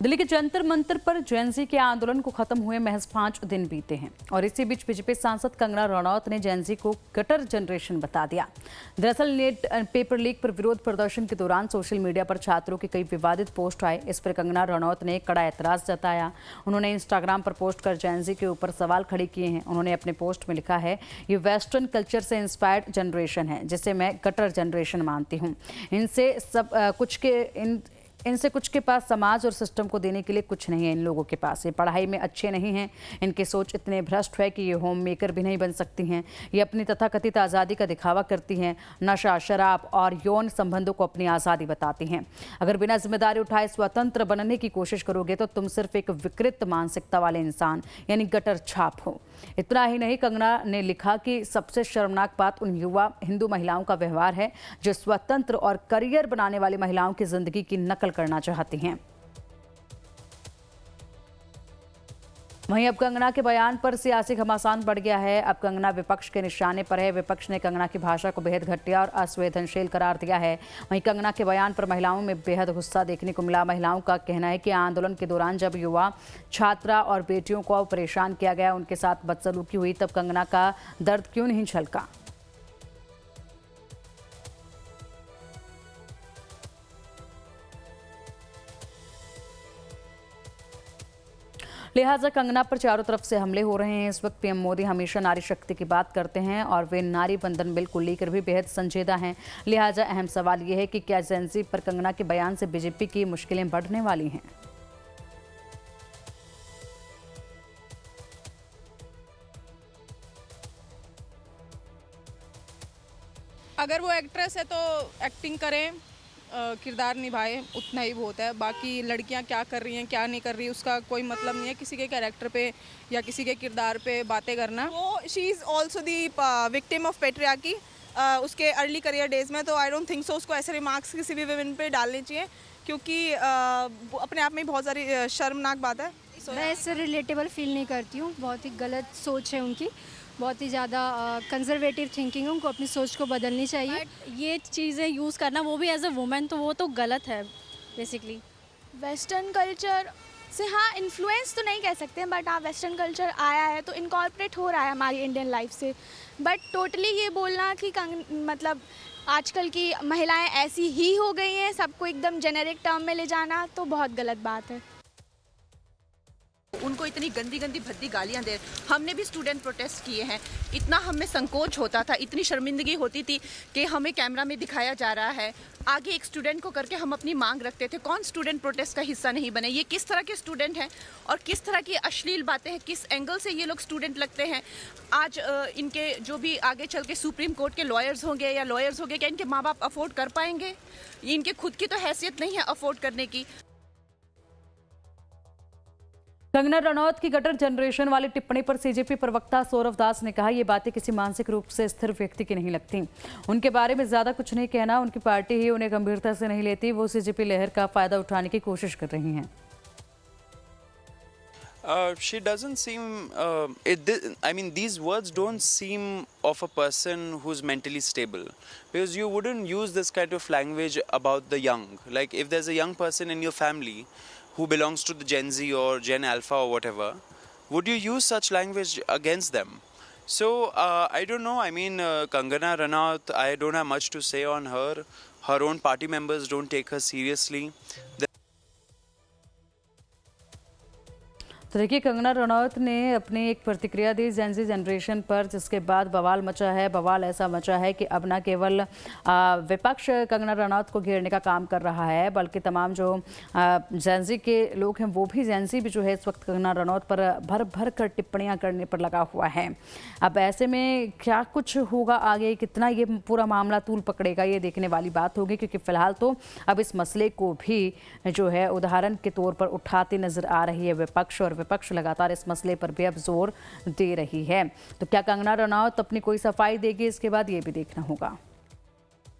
दिल्ली के जंतर मंतर पर जेएनजी के आंदोलन को खत्म हुए महज 5 दिन बीते हैं और इसी बीच बीजेपी सांसद कंगना रनौत ने जेएनजी को गटर जनरेशन बता दिया। दरअसल नेट पेपर लीक पर विरोध प्रदर्शन के दौरान सोशल मीडिया पर छात्रों के कई विवादित पोस्ट आए। इस पर कंगना रनौत ने कड़ा ऐतराज जताया। उन्होंने इंस्टाग्राम पर पोस्ट कर जेएनजी के ऊपर सवाल खड़े किए हैं। उन्होंने अपने पोस्ट में लिखा है, ये वेस्टर्न कल्चर से इंस्पायर्ड जनरेशन है जिसे मैं गटर जनरेशन मानती हूँ। इनसे कुछ के पास समाज और सिस्टम को देने के लिए कुछ नहीं है। इन लोगों के पास ये पढ़ाई में अच्छे नहीं हैं। इनकी सोच इतने भ्रष्ट है कि ये होम मेकर भी नहीं बन सकती हैं। ये अपनी तथाकथित आज़ादी का दिखावा करती हैं। नशा, शराब और यौन संबंधों को अपनी आज़ादी बताती हैं। अगर बिना जिम्मेदारी उठाए स्वतंत्र बनने की कोशिश करोगे तो तुम सिर्फ एक विकृत मानसिकता वाले इंसान यानी गटर छाप हो। इतना ही नहीं, कंगना ने लिखा कि सबसे शर्मनाक बात उन युवा हिंदू महिलाओं का व्यवहार है जो स्वतंत्र और करियर बनाने वाली महिलाओं की जिंदगी की नकल करना चाहती हैं। वहीं अब कंगना के बयान पर सियासी घमासान बढ़ गया है। अब कंगना विपक्ष के निशाने पर है। विपक्ष ने कंगना की भाषा को बेहद घटिया और असंवेदनशील करार दिया है। वहीं कंगना के बयान पर महिलाओं में बेहद गुस्सा देखने को मिला। महिलाओं का कहना है कि आंदोलन के दौरान जब युवा छात्रा और बेटियों को परेशान किया गया, उनके साथ बदसलूकी हुई, तब कंगना का दर्द क्यों नहीं छलका। लिहाजा कंगना पर चारों तरफ से हमले हो रहे हैं। इस वक्त पीएम मोदी हमेशा नारी शक्ति की बात करते हैं और वे नारी बंधन बिल को लेकर भी बेहद संजीदा हैं। लिहाजा अहम सवाल ये है कि क्या जेएनजी पर कंगना के बयान से बीजेपी की मुश्किलें बढ़ने वाली हैं। अगर वो एक्ट्रेस है तो एक्टिंग करें, किरदार निभाए, उतना ही बहुत है। बाकी लड़कियां क्या कर रही हैं क्या नहीं कर रही उसका कोई मतलब नहीं है। किसी के कैरेक्टर पे या किसी के किरदार पे बातें करना, वो she is also the victim of patriarchy उसके अर्ली करियर डेज में। तो आई डोंट थिंक सो उसको ऐसे रिमार्क्स किसी भी वुमेन पे डालने चाहिए, क्योंकि अपने आप में बहुत सारी शर्मनाक बात है। मैं इससे रिलेटेबल फील नहीं करती हूँ। बहुत ही गलत सोच है उनकी, बहुत ही ज़्यादा कंजर्वेटिव थिंकिंग है। उनको अपनी सोच को बदलनी चाहिए। ये चीज़ें यूज़ करना, वो भी एज अ वुमेन, तो वो तो गलत है बेसिकली। वेस्टर्न कल्चर से हाँ इन्फ्लुएंस तो नहीं कह सकते हैं, बट हाँ वेस्टर्न कल्चर आया है तो इनकॉर्पोरेट हो रहा है हमारी इंडियन लाइफ से। बट टोटली ये बोलना कि मतलब आजकल की महिलाएं ऐसी ही हो गई हैं, सबको एकदम जेनेरिक टर्म में ले जाना तो बहुत गलत बात है। उनको इतनी गंदी गंदी भद्दी गालियां दे। हमने भी स्टूडेंट प्रोटेस्ट किए हैं। इतना हमें संकोच होता था, इतनी शर्मिंदगी होती थी कि हमें कैमरा में दिखाया जा रहा है, आगे एक स्टूडेंट को करके हम अपनी मांग रखते थे। कौन स्टूडेंट प्रोटेस्ट का हिस्सा नहीं बने? ये किस तरह के स्टूडेंट हैं और किस तरह की अश्लील बातें हैं, किस एंगल से ये लोग स्टूडेंट लगते हैं। आज इनके जो भी आगे चल के सुप्रीम कोर्ट के लॉयर्स होंगे या लॉयर्स होंगे, क्या इनके माँ बाप अफोर्ड कर पाएंगे? इनके खुद की तो हैसियत नहीं है अफोर्ड करने की। कंगना रनौत की गटर जनरेशन वाली टिप्पणी पर सीजेपी प्रवक्ता सौरव दास ने कहा, ये बातें किसी मानसिक रूप से स्थिर व्यक्ति की नहीं लगती। उनके बारे में ज्यादा कुछ नहीं कहना। उनकी पार्टी ही उन्हें गंभीरता से नहीं लेती। वो सीजेपी लहर का फायदा उठाने की कोशिश कर रही हैं। She doesn't seem, I mean, these words don't seem of a person who's mentally stable, because you wouldn't use this kind of language about the young. Like if there's a young person in your family who belongs to the Gen Z or Gen Alpha or whatever, would you use such language against them? So I don't know. I mean, Kangana Ranaut, I don't have much to say on her. Her own party members don't take her seriously. तो देखिए, कंगना रनौत ने अपनी एक प्रतिक्रिया दी Gen Z generation पर, जिसके बाद बवाल मचा है। बवाल ऐसा मचा है कि अब न केवल विपक्ष कंगना रनौत को घेरने का काम कर रहा है, बल्कि तमाम जो जेनजी के लोग हैं वो भी, जेनजी भी जो है इस वक्त कंगना रनौत पर भर भर कर टिप्पणियां करने पर लगा हुआ है। अब ऐसे में क्या कुछ होगा आगे, कितना ये पूरा मामला तूल पकड़ेगा, ये देखने वाली बात होगी। क्योंकि फिलहाल तो अब इस मसले को भी जो है उदाहरण के तौर पर उठाती नजर आ रही है विपक्ष, और विपक्ष लगातार इस मसले पर भी अब जोर दे रही है। तो क्या कंगना रनौत अपनी कोई सफाई देगी, इसके बाद ये भी देखना होगा।